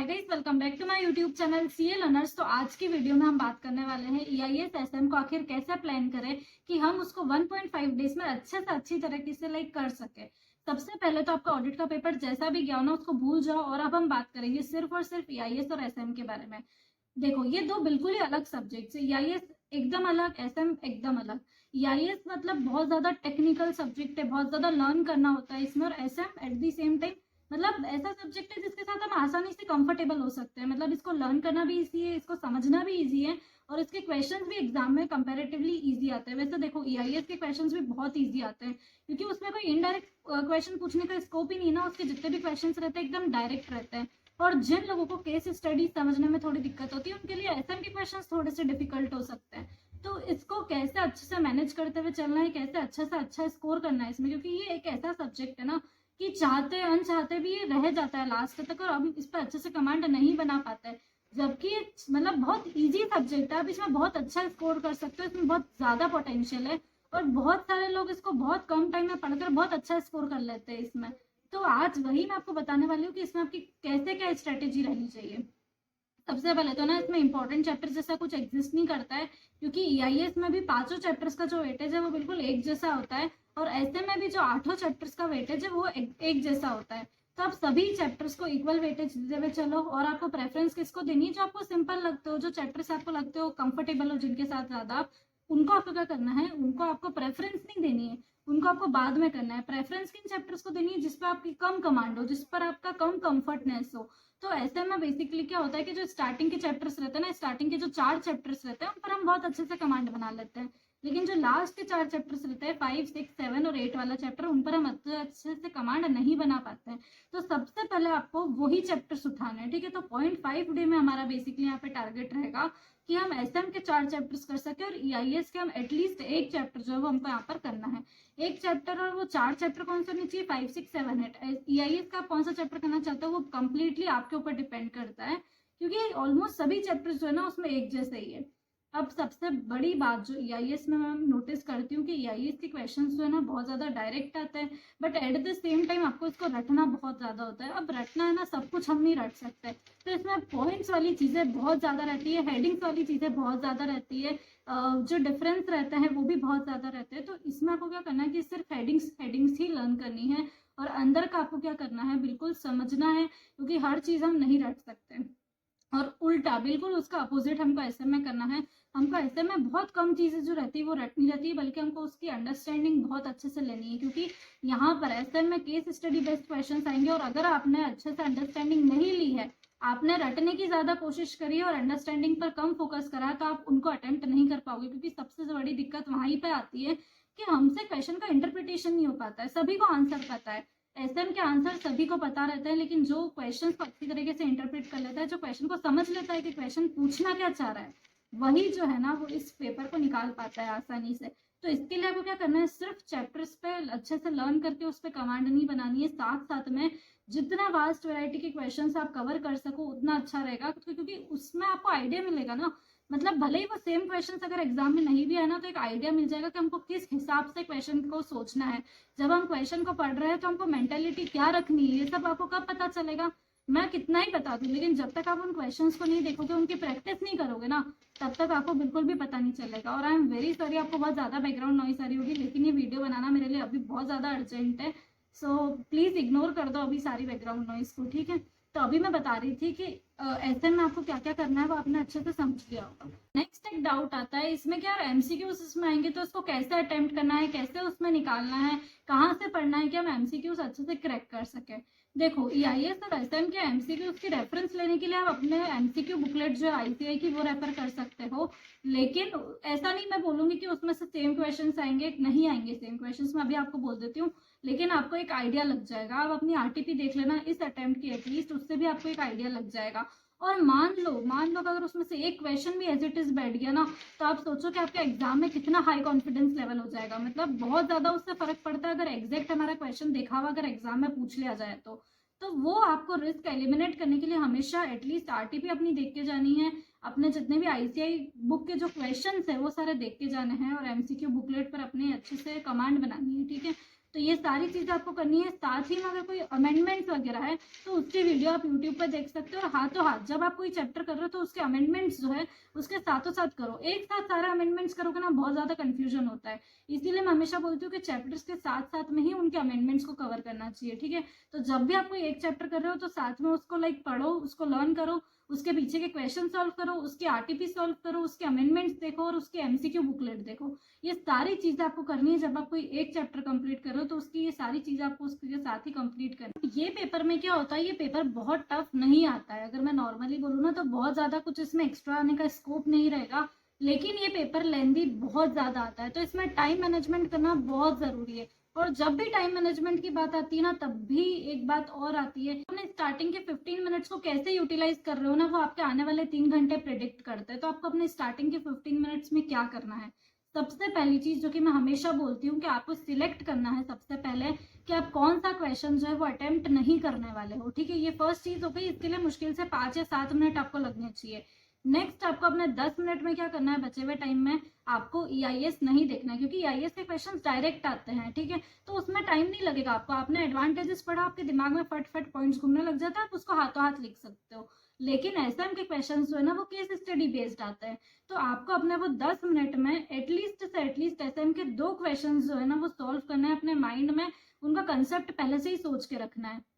Hi guys, welcome back to my YouTube channel CA learners. तो आज की video में हम बात करने वाले हैं ईआईएस एसएम को आखिर कैसे प्लान करें कि हम उसको 1.5 डेज में अच्छे से अच्छी तरीके से कर सके। सबसे पहले तो आपका ऑडिट का पेपर जैसा भी गया हो ना, उसको भूल जाओ और अब हम बात करेंगे सिर्फ और सिर्फ ईआईएस और एसएम के बारे में। देखो, ये दो बिल्कुल ही अलग सब्जेक्ट्स है। ईआईएस एकदम अलग, एसएम एकदम अलग। ईआईएस मतलब बहुत ज्यादा टेक्निकल सब्जेक्ट है, बहुत ज्यादा लर्न करना होता है इसमें, और SM at the same time मतलब ऐसा सब्जेक्ट है जिसके साथ हम आसानी से कंफर्टेबल हो सकते हैं। मतलब इसको लर्न करना भी इजी है, इसको समझना भी इजी है, और इसके क्वेश्चंस भी एग्जाम में कंपैरेटिवली इजी आते हैं। वैसे देखो, ईआईएस के क्वेश्चंस भी बहुत इजी आते हैं क्योंकि उसमें कोई इनडायरेक्ट क्वेश्चन पूछने का स्कोप ही नहीं ना। उसके जितने भी क्वेश्चंस रहते हैं एकदम डायरेक्ट रहते हैं। और जिन लोगों को केस स्टडी समझने में थोड़ी दिक्कत होती है उनके लिए एसएम के क्वेश्चंस थोड़े से डिफिकल्ट हो सकते हैं। तो इसको कैसे अच्छे से मैनेज करते हुए चलना है, कैसे अच्छे से अच्छा स्कोर करना है इसमें, क्योंकि ये एक ऐसा सब्जेक्ट है ना कि चाहते अनचाहते भी ये रह जाता है लास्ट तक, और अब इस पर अच्छे से कमांड नहीं बना पाता है। जबकि ये मतलब बहुत इजी सब्जेक्ट है, आप इसमें बहुत अच्छा स्कोर कर सकते हो, इसमें बहुत ज्यादा पोटेंशियल है, और बहुत सारे लोग इसको बहुत कम टाइम में पढ़कर बहुत अच्छा स्कोर कर लेते हैं इसमें। तो आज वही मैं आपको बताने वाली हूँ कि इसमें आपकी कैसे क्या स्ट्रेटेजी रहनी चाहिए। सबसे पहले तो ना, इसमें इंपॉर्टेंट चैप्टर जैसा कुछ एग्जिस्ट नहीं करता है, क्योंकि ईआईएस में भी पांचों चैप्टर्स का जो वेटेज है वो बिल्कुल एक जैसा होता है, और ऐसे में भी जो आठों चैप्टर्स का वेटेज है वो एक जैसा होता है। तो आप सभी चैप्टर्स को इक्वल वेटेज देते हुए चलो, और आपको प्रेफरेंस किसको देनी है? जो आपको सिंपल लगते हो, जो चैप्टर्स आपको लगते हो कंफर्टेबल हो, जिनके साथ ज्यादा आप, उनको आपको क्या करना है, उनको आपको प्रेफरेंस नहीं देनी है, उनको आपको बाद में करना है। प्रेफरेंस किन चैप्टर्स को देनी है? जिस पर आपकी कम कमांड हो, जिस पर आपका कम कंफर्टनेस हो। तो ऐसे में बेसिकली क्या होता है कि जो स्टार्टिंग के चैप्टर्स रहते हैं ना, स्टार्टिंग के जो 4 चैप्टर्स रहते हैं उन पर हम बहुत अच्छे से कमांड बना लेते हैं, लेकिन जो लास्ट के 4 चैप्टर्स रहते हैं, 5, 6, 7 और 8 वाला चैप्टर, उन पर हम अच्छे से कमांड नहीं बना पाते हैं। तो सबसे पहले आपको वही चैप्टर्स उठाने हैं, ठीक है। तो 0.5 डे में हमारा बेसिकली यहाँ पे टारगेट रहेगा कि हम एसएम के 4 चैप्टर्स कर सके, और ईआईएस के हम एटलीस्ट एक चैप्टर जो है वो हमको यहाँ पर करना है। एक चैप्टर, और वो 4 चैप्टर कौन से होने चाहिए? 5, 6, 7, 8। ईआईएस का कौन सा चैप्टर करना चाहते हो वो कंप्लीटली आपके ऊपर डिपेंड करता है, क्योंकि ऑलमोस्ट सभी चैप्टर्स जो है ना उसमें एक जैसे ही है। अब सबसे बड़ी बात जो ईआईएस में मैं नोटिस करती हूँ कि ईआईएस के क्वेश्चंस जो है ना बहुत ज्यादा डायरेक्ट आते हैं, but at the same time आपको इसको रटना बहुत ज्यादा होता है। अब रटना है ना, सब कुछ हम नहीं रट सकते, तो इसमें पॉइंट्स वाली चीजें बहुत ज्यादा रहती है, हेडिंग्स वाली चीजें बहुत ज्यादा रहती है, जो डिफरेंस रहते हैं वो भी बहुत ज्यादा रहते हैं। तो इसमें आपको क्या करना है कि सिर्फ हेडिंग्स हेडिंग्स ही लर्न करनी है, और अंदर का आपको क्या करना है, बिल्कुल समझना है, क्योंकि हर चीज हम नहीं रट सकते। और उल्टा बिल्कुल उसका अपोजिट हमको ऐसे में करना है। हमको ऐसे में बहुत कम चीजें जो रहती है वो रटनी रहती है, बल्कि हमको उसकी अंडरस्टैंडिंग बहुत अच्छे से लेनी है, क्योंकि यहाँ पर ऐसे में केस स्टडी बेस्ड क्वेश्चन आएंगे, और अगर आपने अच्छे से अंडरस्टैंडिंग नहीं ली है, आपने रटने की ज्यादा कोशिश करी है और अंडरस्टैंडिंग पर कम फोकस करा है, तो आप उनको अटेम्प्ट नहीं कर पाओगे, क्योंकि सबसे बड़ी दिक्कत वहीं पे आती है कि हमसे क्वेश्चन का इंटरप्रिटेशन नहीं हो पाता है। सभी को आंसर पता है, एसएम के आंसर सभी को पता रहते हैं, लेकिन जो क्वेश्चन को अच्छी तरीके से इंटरप्रेट कर लेता है, जो क्वेश्चन को समझ लेता है कि क्वेश्चन पूछना क्या चाह रहा है, वही जो है ना वो इस पेपर को निकाल पाता है आसानी से। तो इसके लिए आपको क्या करना है, सिर्फ चैप्टर्स पे अच्छे से लर्न करके उस पर कमांड नहीं बनानी है, साथ साथ में जितना वास्ट वैरायटी के क्वेश्चन आप कवर कर सको उतना अच्छा रहेगा, क्योंकि उसमें आपको आइडिया मिलेगा ना। मतलब भले ही वो सेम क्वेश्चन अगर एग्जाम में नहीं भी आए ना, तो एक आइडिया मिल जाएगा कि हमको किस हिसाब से क्वेश्चन को सोचना है। जब हम क्वेश्चन को पढ़ रहे हैं तो हमको मेंटेलिटी क्या रखनी है, ये सब आपको कब पता चलेगा? मैं कितना ही बता दूं, लेकिन जब तक आप उन क्वेश्चंस को नहीं देखोगे, उनकी प्रैक्टिस नहीं करोगे ना, तब तक आपको बिल्कुल भी पता नहीं चलेगा। और आई एम वेरी सॉरी, आपको बहुत ज्यादा बैकग्राउंड नॉइस आ रही होगी, लेकिन ये वीडियो बनाना मेरे लिए अभी बहुत ज्यादा अर्जेंट है, सो प्लीज इग्नोर कर दो अभी सारी बैकग्राउंड नॉइस को, ठीक है। तो अभी मैं बता रही थी कि ऐसे में आपको क्या क्या करना है वो आपने अच्छे से समझ लिया होगा। नेक्स्ट एक डाउट आता है इसमें कि यार एमसीक्यूज इसमें आएंगे तो उसको कैसे अटेम्प्ट करना है, कैसे उसमें निकालना है, कहाँ से पढ़ना है कि हम एमसीक्यूज अच्छे से क्रैक कर सके। देखो, ईआईएस और एसएम के एमसीक्यूज की रेफरेंस लेने के लिए आप अपने एमसीक्यू बुकलेट जो है आईसीआई की वो रेफर कर सकते हो, लेकिन ऐसा नहीं मैं बोलूंगी कि उसमें से सेम क्वेश्चंस आएंगे, नहीं आएंगे सेम क्वेश्चंस, मैं अभी आपको बोल देती हूँ, लेकिन आपको एक आइडिया लग जाएगा। आप अपनी आरटीपी देख लेना इस अटेम्प्ट की, एटलीस्ट उससे भी आपको एक आइडिया लग जाएगा। और मान लो अगर उसमें से एक क्वेश्चन भी एज इट इज बैठ गया ना, तो आप सोचो कि आपके एग्जाम में कितना हाई कॉन्फिडेंस लेवल हो जाएगा। मतलब बहुत ज्यादा उससे फर्क पड़ता है अगर एग्जैक्ट हमारा क्वेश्चन देखा हुआ अगर एग्जाम में पूछ लिया जाए तो वो आपको रिस्क एलिमिनेट करने के लिए हमेशा एटलीस्ट आरटीपी अपनी देख के जानी है, अपने जितने भी आईसीआई बुक के जो क्वेश्चंस है वो सारे देख के जाने हैं, और एमसीक्यू बुकलेट पर अपने अच्छे से कमांड बनानी है, ठीक है। तो ये सारी चीजें आपको करनी है। साथ ही में अगर कोई अमेंडमेंट्स वगैरह है तो उसकी वीडियो आप यूट्यूब पर देख सकते हो। और हाथों हाथ जब आप कोई चैप्टर कर रहे हो तो उसके अमेंडमेंट्स जो है उसके साथों साथ करो। एक साथ सारा अमेंडमेंट्स करोगे ना बहुत ज्यादा कंफ्यूजन होता है। इसीलिए मैं हमेशा बोलती हूँ कि चैप्टर्स के साथ साथ में ही उनके अमेंडमेंट्स को कवर करना चाहिए, ठीक है। तो जब भी आप कोई एक चैप्टर कर रहे हो तो साथ में उसको पढ़ो, उसको लर्न करो, उसके पीछे के क्वेश्चन सॉल्व करो, उसके आरटीपी सॉल्व करो, उसके अमेंडमेंट्स देखो और उसके एमसीक्यू बुकलेट देखो। ये सारी चीजें आपको करनी है। जब आप कोई एक चैप्टर कंप्लीट करो तो उसकी ये सारी चीजें आपको उसके साथ ही कंप्लीट करनी है। ये पेपर में क्या होता है, ये पेपर बहुत टफ नहीं आता है। अगर मैं नॉर्मली बोलूँ ना तो बहुत ज्यादा कुछ इसमें एक्स्ट्रा आने का स्कोप नहीं रहेगा, लेकिन ये पेपर लेंदी बहुत ज्यादा आता है। तो इसमें टाइम मैनेजमेंट करना बहुत जरूरी है। और जब भी टाइम मैनेजमेंट की बात आती है ना तब भी एक बात और आती है, अपने स्टार्टिंग के 15 मिनट्स को कैसे यूटिलाइज कर रहे हो ना वो आपके आने वाले 3 घंटे प्रिडिक्ट करते हैं। तो आपको अपने स्टार्टिंग के 15 मिनट्स में क्या करना है, सबसे पहली चीज जो कि मैं हमेशा बोलती हूँ कि आपको सिलेक्ट करना है सबसे पहले कि आप कौन सा क्वेश्चन जो है वो अटेम्प्ट नहीं करने वाले हो, ठीक है। ये फर्स्ट चीज हो गई। इसके लिए मुश्किल से 5 या 7 मिनट आपको लगने चाहिए। नेक्स्ट आपको अपने 10 मिनट में क्या करना है, बचे हुए टाइम में आपको ईआईएस नहीं देखना है, क्योंकि ईआईएस के क्वेश्चंस डायरेक्ट आते हैं, ठीक है। तो उसमें टाइम नहीं लगेगा आपको। आपने एडवांटेजेस पढ़ा, आपके दिमाग में फट फट पॉइंट्स घूमने लग जाता है, आप उसको हाथों हाथ लिख सकते हो। लेकिन एसएम के क्वेश्चंस जो है ना वो केस स्टडी बेस्ड आते हैं। तो आपको अपने वो 10 मिनट में एटलीस्ट से एटलीस्ट एसएम के 2 क्वेश्चंस जो है ना वो सॉल्व करना है अपने माइंड में। उनका कंसेप्ट पहले से ही सोच के रखना है।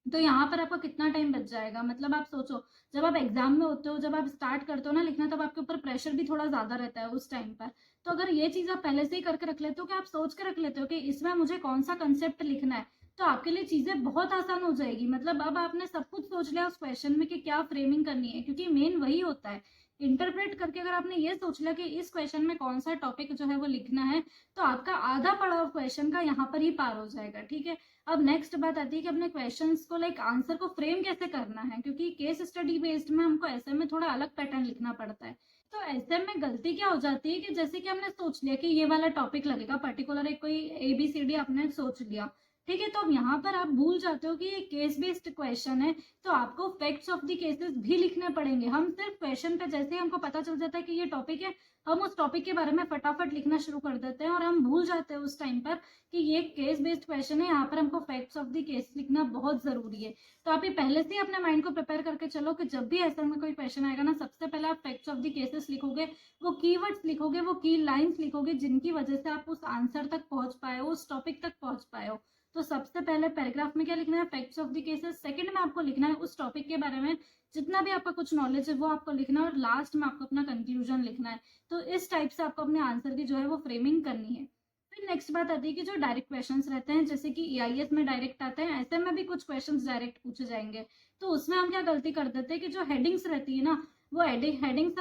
तो यहाँ पर आपका कितना टाइम बच जाएगा, मतलब आप सोचो जब आप एग्जाम में होते हो, जब आप स्टार्ट करते हो ना लिखना, तब आपके ऊपर प्रेशर भी थोड़ा ज्यादा रहता है उस टाइम पर। तो अगर ये चीज आप पहले से ही करके रख लेते हो कि आप सोच के रख लेते हो कि इसमें मुझे कौन सा कंसेप्ट लिखना है, तो आपके लिए चीजें बहुत आसान हो जाएगी। मतलब अब आपने सब कुछ सोच लिया उस क्वेश्चन में कि क्या फ्रेमिंग करनी है, क्योंकि मेन वही होता है इंटरप्रेट करके। अगर आपने ये सोच लिया कि इस क्वेश्चन में कौन सा टॉपिक जो है वो लिखना है, तो आपका आधा पढ़ा क्वेश्चन का यहाँ पर ही पार हो जाएगा, ठीक है। अब नेक्स्ट बात आती है कि अपने क्वेश्चंस को आंसर को फ्रेम कैसे करना है, क्योंकि केस स्टडी बेस्ड में हमको ऐसे में थोड़ा अलग पैटर्न लिखना पड़ता है। तो ऐसे में गलती क्या हो जाती है कि जैसे कि हमने सोच लिया कि ये वाला टॉपिक लगेगा, पर्टिकुलर एक कोई ABCD आपने सोच लिया, ठीक है। तो अब यहाँ पर आप भूल जाते हो कि ये केस बेस्ड क्वेश्चन है, तो आपको फैक्ट्स ऑफ द केसेस भी लिखने पड़ेंगे। हम सिर्फ क्वेश्चन पे जैसे ही हमको पता चल जाता है कि ये टॉपिक है, हम उस टॉपिक के बारे में फटाफट लिखना शुरू कर देते हैं और हम भूल जाते हैं उस टाइम पर कि ये केस बेस्ड क्वेश्चन है। यहाँ पर हमको फैक्ट्स ऑफ द केस लिखना बहुत जरूरी है। तो आप ये पहले से ही अपने माइंड को प्रिपेयर करके चलो कि जब भी ऐसा में कोई क्वेश्चन आएगा ना, सबसे पहले आप फैक्ट्स ऑफ द केसेस लिखोगे, वो कीवर्ड्स लिखोगे, वो की लाइंस लिखोगे जिनकी वजह से आप उस आंसर तक पहुंच पाए हो, उस टॉपिक तक पहुंच पाए हो। तो सबसे पहले पैराग्राफ में क्या लिखना है, facts of the cases. Second में आपको लिखना है उस टॉपिक के बारे में जितना भी आपका कुछ नॉलेज है वो आपको लिखना है, और लास्ट में आपको अपना कंक्लूजन लिखना है। तो इस टाइप से आपको अपने आंसर की जो है वो फ्रेमिंग करनी है। फिर नेक्स्ट बात आती है कि जो डायरेक्ट क्वेश्चंस रहते हैं, जैसे कि ईआईएस में डायरेक्ट आते हैं, ऐसे में भी कुछ क्वेश्चंस डायरेक्ट पूछे जाएंगे। तो उसमें हम क्या गलती कर देते हैं कि जो हेडिंग्स रहती है ना, वो हेडिंग्स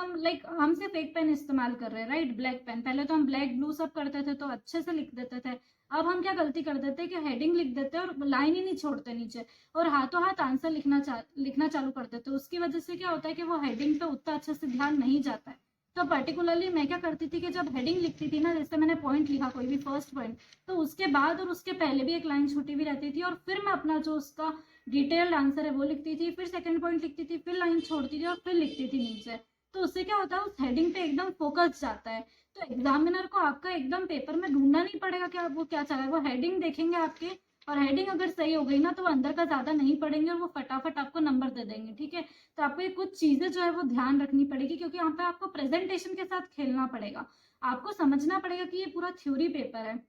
हम सिर्फ एक पेन इस्तेमाल कर रहे हैं, राइट, ब्लैक पेन। पहले तो हम ब्लैक ब्लू सब करते थे तो अच्छे से लिख देते थे। अब हम क्या गलती कर देते हैं कि हेडिंग लिख देते हैं और लाइन ही नहीं छोड़ते नीचे, और हाथों हाथ आंसर लिखना चालू कर देते हैं। उसकी वजह से क्या होता है कि वो हेडिंग पे उतना अच्छे से ध्यान नहीं जाता है। तो पर्टिकुलरली मैं क्या करती थी कि जब हेडिंग लिखती थी ना, जैसे मैंने पॉइंट लिखा कोई भी फर्स्ट पॉइंट, तो उसके बाद और उसके पहले भी एक लाइन छुटी हुई रहती थी, और फिर मैं अपना जो उसका डिटेल्ड आंसर है वो लिखती थी, फिर सेकंड पॉइंट लिखती थी, फिर लाइन छोड़ती थी और फिर लिखती थी नीचे। तो उससे क्या होता है, उस हेडिंग पे एकदम फोकस जाता है। तो एग्जामिनर को आपका एकदम पेपर में ढूंढना नहीं पड़ेगा कि वो क्या चाह रहा है, वो हेडिंग देखेंगे आपके, और हेडिंग अगर सही हो गई ना तो वो अंदर का ज्यादा नहीं पढ़ेंगे और वो फटाफट आपको नंबर दे देंगे, ठीक है। तो आपको ये कुछ चीजें जो है वो ध्यान रखनी पड़ेगी, क्योंकि यहाँ पे आपको प्रेजेंटेशन के साथ खेलना पड़ेगा। आपको समझना पड़ेगा कि ये पूरा थ्योरी पेपर है,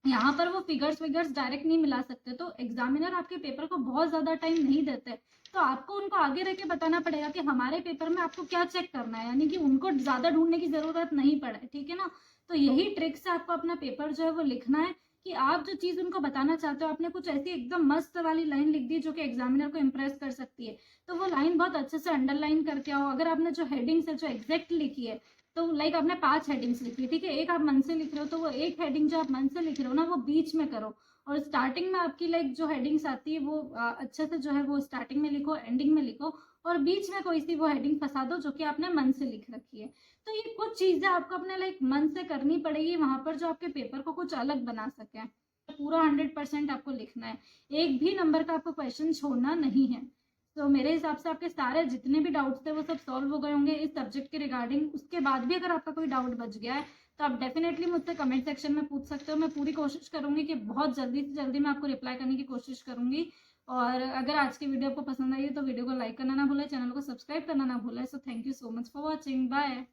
यहाँ पर वो फिगर्स डायरेक्ट नहीं मिला सकते। तो एग्जामिनर आपके पेपर को बहुत ज्यादा टाइम नहीं देते, तो आपको उनको आगे रह के बताना पड़ेगा कि हमारे पेपर में आपको क्या चेक करना है, यानी कि उनको ज्यादा ढूंढने की जरूरत नहीं पड़े, ठीक है ना। तो यही ट्रिक से आपको अपना पेपर जो है वो लिखना है कि आप जो चीज उनको बताना चाहते हो, आपने कुछ ऐसी एकदम मस्त वाली लाइन लिख दी जो कि एग्जामिनर को इम्प्रेस कर सकती है, तो वो लाइन बहुत अच्छे से अंडरलाइन करके आओ। अगर आपने जो हेडिंग्स है जो एग्जैक्ट लिखी है, तो आपने 5 हेडिंग्स लिखी, ठीक है, एक आप मन से लिख रहे हो, तो वो एक हेडिंग जो आप मन से लिख रहे हो ना वो बीच में करो, और स्टार्टिंग में आपकी जो हेडिंग्स आती है वो अच्छे से जो है वो स्टार्टिंग में लिखो, एंडिंग में लिखो, और बीच में कोई सी वो हेडिंग फंसा दो जो कि आपने मन से लिख रखी है। तो ये कुछ चीजें आपको अपने मन से करनी पड़ेगी वहां पर, जो आपके पेपर को कुछ अलग बना सके। पूरा 100% आपको लिखना है, एक भी नंबर का आपको क्वेश्चन छोड़ना नहीं है। तो मेरे हिसाब से आपके सारे जितने भी डाउट्स थे वो सब सॉल्व हो गए होंगे इस सब्जेक्ट के रिगार्डिंग। उसके बाद भी अगर आपका कोई डाउट बच गया है तो आप डेफिनेटली मुझसे कमेंट सेक्शन में पूछ सकते हो। मैं पूरी कोशिश करूंगी कि बहुत जल्दी से जल्दी मैं आपको रिप्लाई करने की कोशिश करूंगी। और अगर आज की वीडियो आपको पसंद आई है तो वीडियो को लाइक करना ना भूलें, चैनल को सब्सक्राइब करना ना भूलें। So thank you so much for watching, bye.